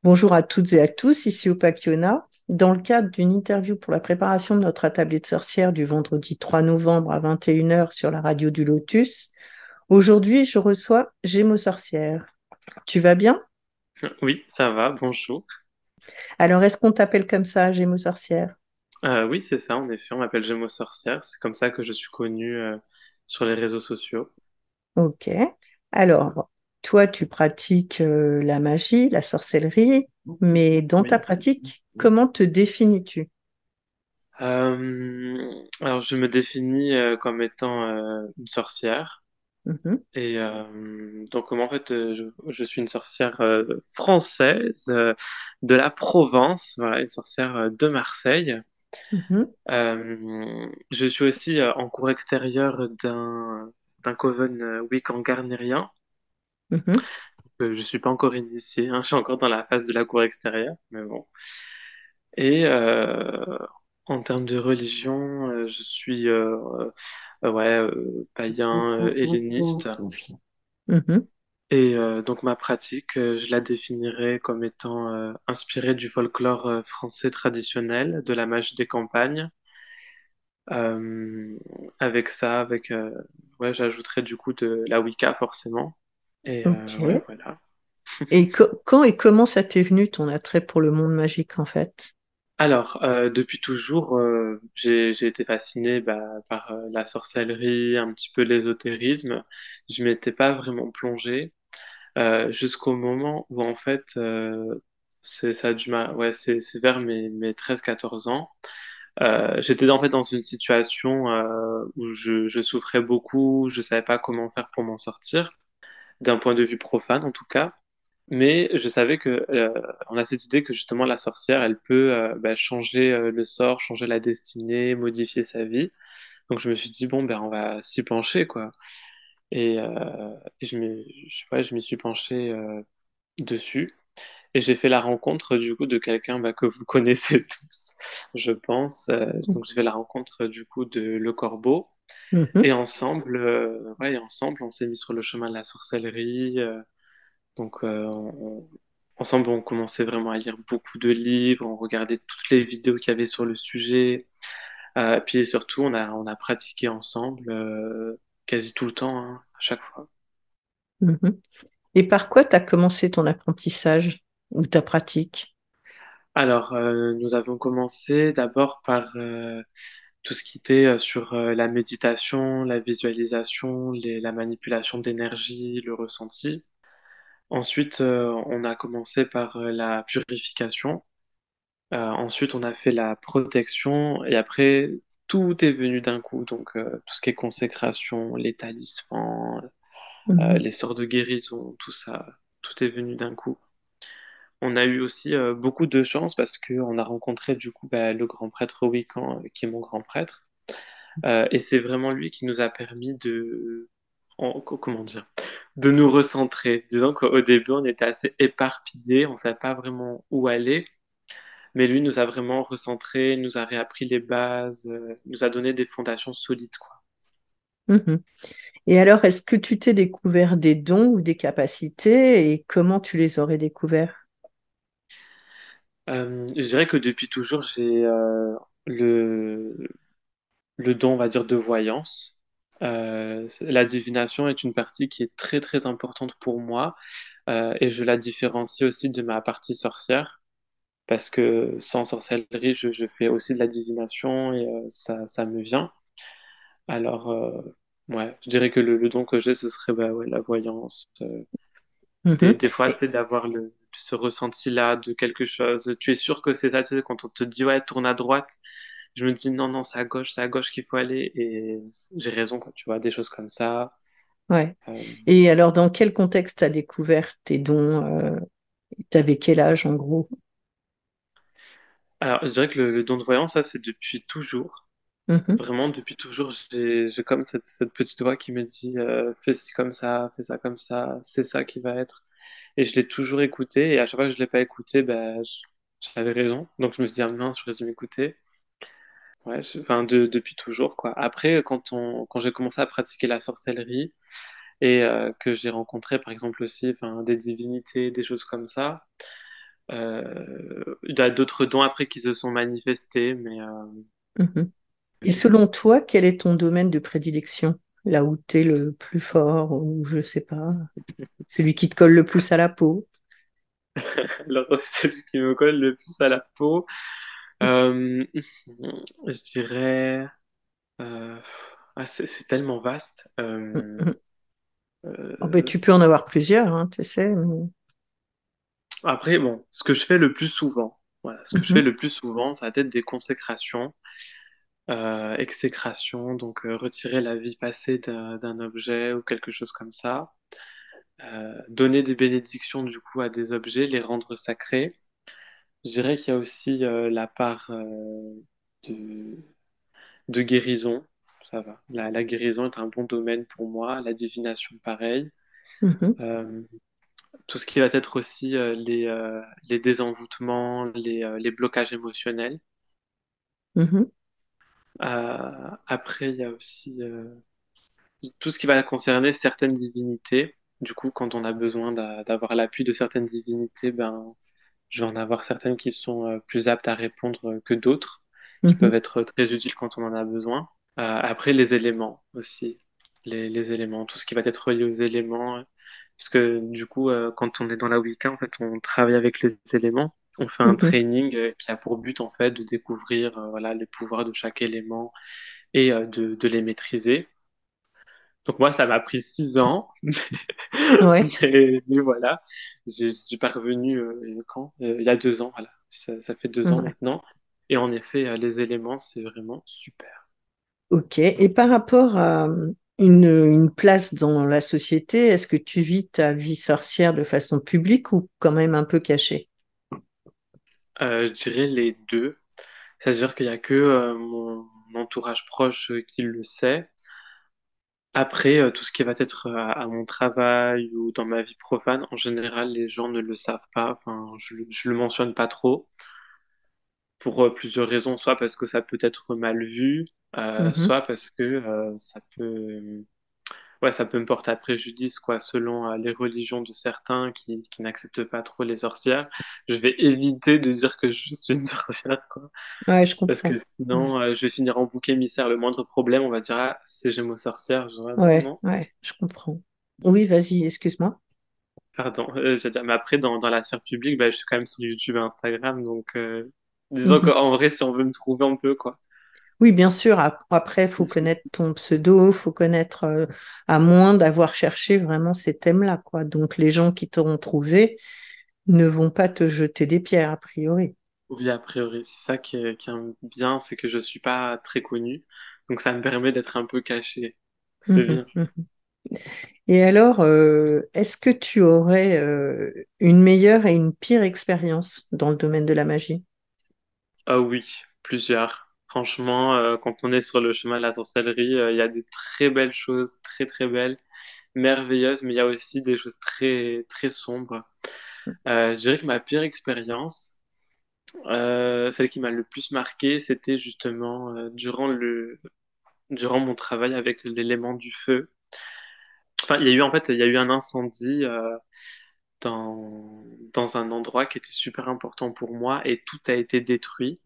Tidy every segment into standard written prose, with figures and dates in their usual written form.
Bonjour à toutes et à tous, ici Opakiona. Dans le cadre d'une interview pour la préparation de notre atelier de sorcières du vendredi 3 novembre à 21 heures sur la radio du Lotus, aujourd'hui je reçois Gémeaux Sorcières. Tu vas bien? Oui, ça va, bonjour. Alors est-ce qu'on t'appelle comme ça, Gémeaux Sorcières? Oui, c'est ça, en effet, on m'appelle Gémeaux Sorcière. C'est comme ça que je suis connue sur les réseaux sociaux. Ok. Alors, toi tu pratiques la magie, la sorcellerie, mais dans ta Oui. pratique, comment te définis-tu? Alors, je me définis comme étant une sorcière. Mhm, Et donc, en fait, je suis une sorcière française de la Provence, voilà, une sorcière de Marseille. mhm, Je suis aussi en cours extérieur d'un coven Wiccan garnérien. mhm. Je suis pas encore initié, hein, je suis encore dans la phase de la cour extérieure, mais bon. Et en termes de religion, je suis ouais, païen, helléniste. Mhm. Et donc ma pratique, je la définirais comme étant inspirée du folklore français traditionnel, de la magie des campagnes. Euh, avec ça, ouais, j'ajouterais du coup de la Wicca forcément. Et ouais, Ok. voilà. Et quand et comment ça t'est venu ton attrait pour le monde magique en fait? Alors, depuis toujours, j'ai été fasciné par la sorcellerie, un petit peu l'ésotérisme. Je m'étais pas vraiment plongé jusqu'au moment où, en fait, ça a ouais, c'est vers mes 13-14 ans. J'étais en fait dans une situation où je souffrais beaucoup, je savais pas comment faire pour m'en sortir, d'un point de vue profane en tout cas. Mais je savais que on a cette idée que justement la sorcière, elle peut changer le sort, changer la destinée, modifier sa vie. Donc je me suis dit bon ben on va s'y pencher quoi. Et ouais, je m'y suis penché dessus et j'ai fait la rencontre du coup de quelqu'un que vous connaissez tous, je pense. Donc j'ai fait la rencontre du coup de Le Corbeau et Mhm. ensemble, ouais, ensemble on s'est mis sur le chemin de la sorcellerie. Donc, ensemble, on commençait vraiment à lire beaucoup de livres, on regardait toutes les vidéos qu'il y avait sur le sujet. Puis surtout, on a pratiqué ensemble quasi tout le temps, hein, à chaque fois. Mhm. Et par quoi tu as commencé ton apprentissage ou ta pratique? Alors, nous avons commencé d'abord par tout ce qui était sur la méditation, la visualisation, la manipulation d'énergie, le ressenti. Ensuite, on a commencé par la purification. Ensuite, on a fait la protection et après, tout est venu d'un coup. Donc, tout ce qui est consécration, les talismans, Mhm. les sorts de guérison, tout ça, tout est venu d'un coup. On a eu aussi beaucoup de chance parce qu'on a rencontré du coup le grand prêtre Wiccan, qui est mon grand prêtre. Et c'est vraiment lui qui nous a permis comment dire, de nous recentrer. Disons qu'au début, on était assez éparpillés, on ne savait pas vraiment où aller. Mais lui nous a vraiment recentré, nous a réappris les bases, nous a donné des fondations solides, quoi. Mhm. Et alors, est-ce que tu t'es découvert des dons ou des capacités et comment tu les aurais découverts? Je dirais que depuis toujours, j'ai le, le don, on va dire, de voyance. La divination est une partie qui est très très importante pour moi et je la différencie aussi de ma partie sorcière parce que sans sorcellerie, je fais aussi de la divination et ça me vient. Alors, ouais, je dirais que le don que j'ai, ce serait ouais, la voyance. Mhm. Des fois, tu Et- sais, d'avoir ce ressenti-là de quelque chose. Tu es sûr que c'est ça, tu sais, quand on te dit, ouais, tourne à droite, je me dis, non, non, c'est à gauche qu'il faut aller. Et j'ai raison quand tu vois des choses comme ça. ouais. Euh, Et alors, dans quel contexte tu as découvert tes dons? T'avais quel âge en gros? alors, je dirais que le don de voyance, ça, c'est depuis toujours. Mhm. Vraiment, depuis toujours, j'ai comme cette petite voix qui me dit, fais ci comme ça, fais ça comme ça, c'est ça qui va être. Et je l'ai toujours écouté, et à chaque fois que je l'ai pas écouté, j'avais raison. Donc je me suis dit, ah mince, j'aurais dû m'écouter. Ouais, enfin, depuis toujours, quoi. Après, quand j'ai commencé à pratiquer la sorcellerie, et que j'ai rencontré, par exemple, aussi enfin, des divinités, des choses comme ça, Il y a d'autres dons après qui se sont manifestés, mais Mhm. Et oui. selon toi, quel est ton domaine de prédilection? Là où tu es le plus fort, ou je sais pas, celui qui te colle le plus à la peau? Alors, celui qui me colle le plus à la peau, je dirais, euh, c'est tellement vaste. Mhm. Oh, ben, Euh, tu peux en avoir plusieurs, hein, tu sais. Mais- Après, bon, ce que je fais le plus souvent, voilà, ce que je fais Mhm. le plus souvent, ça va être des consécrations, exécration, donc retirer la vie passée d'un objet ou quelque chose comme ça. Donner des bénédictions du coup à des objets, les rendre sacrés. Je dirais qu'il y a aussi la part de, de guérison. Ça va. La guérison est un bon domaine pour moi. La divination, pareil. Mhm. Euh, tout ce qui va être aussi les désenvoûtements, les blocages émotionnels. Mhm. Après, il y a aussi tout ce qui va concerner certaines divinités. Du coup, quand on a besoin d'avoir l'appui de certaines divinités, ben, je vais en avoir certaines qui sont plus aptes à répondre que d'autres, qui peuvent Mhm. être très utiles quand on en a besoin. Après, les éléments aussi. Les éléments, tout ce qui va être relié aux éléments. Parce que du coup, quand on est dans la Wicca, en fait, on travaille avec les éléments. On fait un Mhm. training qui a pour but, en fait, de découvrir voilà, les pouvoirs de chaque élément et de les maîtriser. Donc moi, ça m'a pris 6 ans, Ouais, mais voilà, je suis parvenu quand? Il y a 2 ans, voilà. Ça fait 2 ans ouais. maintenant. Et en effet, les éléments, c'est vraiment super. Ok. Et par rapport à une place dans la société, est-ce que tu vis ta vie sorcière de façon publique ou quand même un peu cachée? Je dirais les deux. C'est-à-dire qu'il n'y a que mon entourage proche qui le sait. Après, tout ce qui va être à mon travail ou dans ma vie profane, en général, les gens ne le savent pas. Enfin, je le mentionne pas trop. Pour plusieurs raisons, soit parce que ça peut être mal vu, Mhm. soit parce que ouais, ça peut me porter à préjudice, quoi, selon les religions de certains qui n'acceptent pas trop les sorcières. Je vais éviter de dire que je suis une sorcière, quoi, Ouais, je parce que comprends. sinon, je vais finir en bouc émissaire. Le moindre problème, on va dire, ah, c'est Gémeaux sorcière. Je dirais, non, Ouais, non, ouais, je comprends. Oui, vas-y, excuse-moi. pardon. Je veux dire, mais après, dans la sphère publique, bah, je suis quand même sur YouTube et Instagram, donc disons Mhm. qu'en vrai, si on veut me trouver, on peut, quoi. Oui, bien sûr. Après, il faut connaître ton pseudo, il faut connaître, à moins d'avoir cherché vraiment ces thèmes-là, quoi. Donc, les gens qui t'auront trouvé ne vont pas te jeter des pierres, a priori. Oui, a priori, c'est ça qui est bien, c'est que je suis pas très connu, donc ça me permet d'être un peu caché. C'est Mhm, bien. mhm. Et alors, est-ce que tu aurais une meilleure et une pire expérience dans le domaine de la magie? Ah oui, plusieurs. Franchement, quand on est sur le chemin de la sorcellerie, il y a de très belles choses, très très belles, merveilleuses, mais il y a aussi des choses très très sombres. Je dirais que ma pire expérience, celle qui m'a le plus marqué, c'était justement durant mon travail avec l'élément du feu. Enfin, il y a eu en fait, il y a eu un incendie. Dans un endroit qui était super important pour moi et tout a été détruit.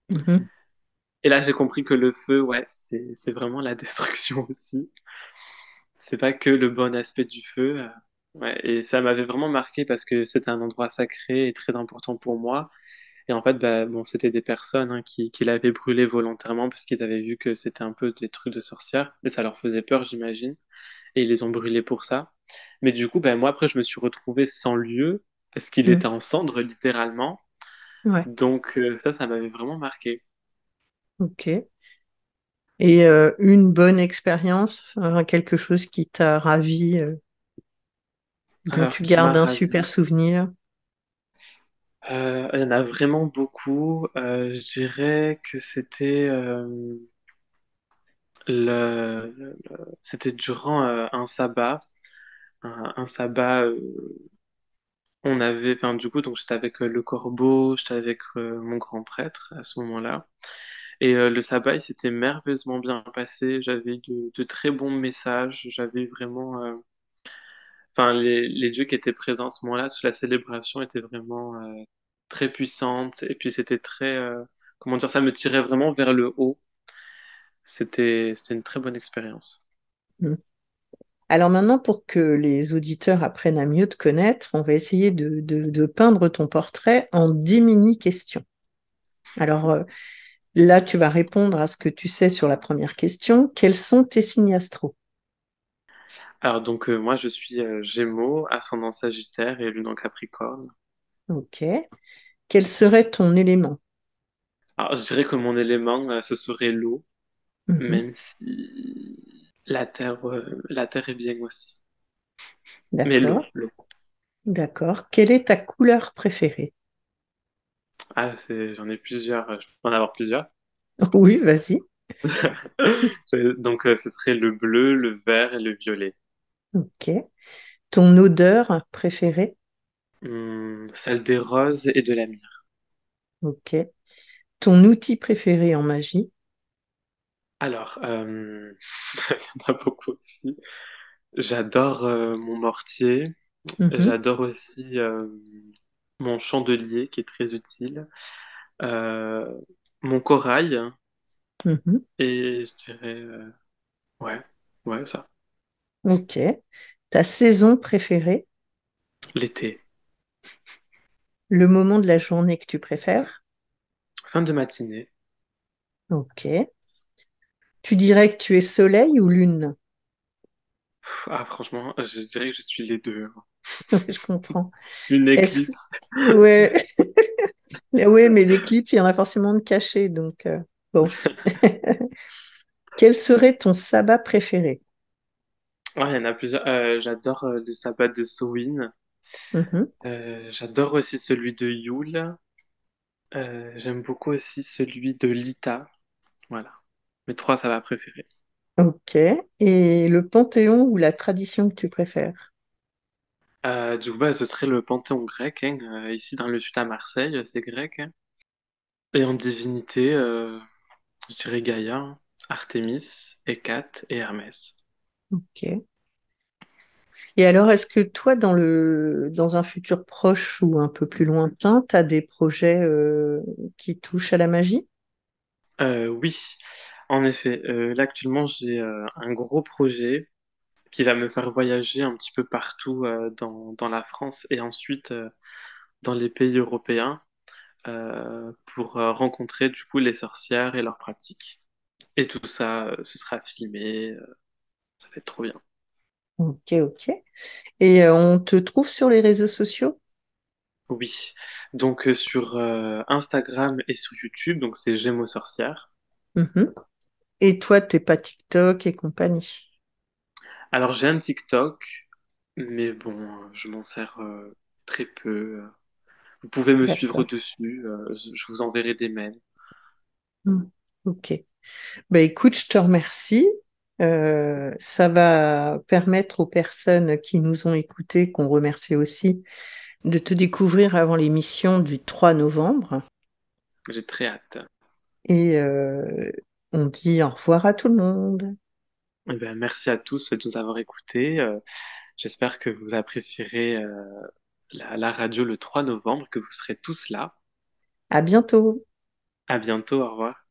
Mhm, Et là, j'ai compris que le feu, ouais, c'est vraiment la destruction aussi. C'est pas que le bon aspect du feu. Ouais, et ça m'avait vraiment marqué parce que c'était un endroit sacré et très important pour moi. Et en fait, bah, bon, c'était des personnes hein, qui l'avaient brûlé volontairement parce qu'ils avaient vu que c'était un peu des trucs de sorcières et ça leur faisait peur, j'imagine. Et ils les ont brûlés pour ça. Mais du coup, ben, moi, après, je me suis retrouvé sans lieu parce qu'il était mhm. en cendres, littéralement. Ouais, Donc, ça m'avait vraiment marqué. ok. Et une bonne expérience, quelque chose qui t'a ravi, dont Alors, tu qui m'a gardes un super ravi. souvenir. Il y en a vraiment beaucoup. Je dirais que c'était durant un sabbat. Un sabbat, on avait, enfin, du coup, donc j'étais avec le corbeau, j'étais avec mon grand prêtre à ce moment-là. Et le sabbat, il s'était merveilleusement bien passé. J'avais eu de très bons messages. J'avais vraiment, enfin, les dieux qui étaient présents à ce moment-là, toute la célébration était vraiment. très puissante, et puis c'était très, comment dire, ça me tirait vraiment vers le haut. C'était une très bonne expérience. Mm. Alors maintenant, pour que les auditeurs apprennent à mieux te connaître, on va essayer de peindre ton portrait en 10 mini-questions. Alors là, tu vas répondre à ce que tu sais sur la première question. Quels sont tes signes astro? Alors donc moi je suis Gémeaux, ascendant Sagittaire et Lune en Capricorne. Ok. Quel serait ton élément? Alors je dirais que mon élément ce serait l'eau, Mhm. même si la terre est bien aussi. Mais l'eau, D'accord, l'eau. d'accord. Quelle est ta couleur préférée? Ah j'en ai plusieurs, je peux en avoir plusieurs. Oui, vas-y. Donc ce serait le bleu, le vert et le violet. Ok. Ton odeur préférée? Celle des roses et de la myrrhe. Ok. Ton outil préféré en magie? Alors, il y en a beaucoup aussi. J'adore mon mortier. Mhm, J'adore aussi mon chandelier qui est très utile. Euh, mon corail. mhm. Et je dirais, ouais, ouais, ça. Ok. Ta saison préférée? L'été. Le moment de la journée que tu préfères? Fin de matinée. Ok. Tu dirais que tu es soleil ou lune? Ah, franchement, je dirais que je suis les deux, hein. Je comprends. Une Est-ce... éclipse. Ouais. Ouais, mais des clips, il y en a forcément de cachés, donc bon. Quel serait ton sabbat préféré? Ouais, il y en a plusieurs. J'adore le sabbat de Samhain. Mhm. J'adore aussi celui de Yule. J'aime beaucoup aussi celui de Lita. Voilà. Mes trois sabbats préférés. Ok. Et le panthéon ou la tradition que tu préfères? Du coup, bah, ce serait le Panthéon grec, hein, ici dans le sud à Marseille, c'est grec, hein. Et en divinité, je dirais Gaïa, hein, Artémis, Hécate et Hermès. Ok. Et alors, est-ce que toi, dans un futur proche ou un peu plus lointain, tu as des projets qui touchent à la magie? Oui, en effet. Là, actuellement, j'ai un gros projet qui va me faire voyager un petit peu partout dans la France et ensuite dans les pays européens pour rencontrer du coup les sorcières et leurs pratiques. Et tout ça, ce sera filmé, ça va être trop bien. Ok, ok. Et on te trouve sur les réseaux sociaux? Oui, donc sur Instagram et sur YouTube, donc c'est Gémeaux Sorcières. Mhm. Et toi, t'es pas TikTok et compagnie? Alors j'ai un TikTok, mais bon, je m'en sers très peu. Vous pouvez me suivre D'accord. dessus, je vous enverrai des mails. Hmm. Ok. Ben, écoute, je te remercie. Ça va permettre aux personnes qui nous ont écoutés, qu'on remercie aussi, de te découvrir avant l'émission du 3 novembre. J'ai très hâte. Et on dit au revoir à tout le monde. Eh ben, merci à tous de nous avoir écoutés. J'espère que vous apprécierez la radio le 3 novembre, que vous serez tous là. À bientôt. À bientôt, au revoir.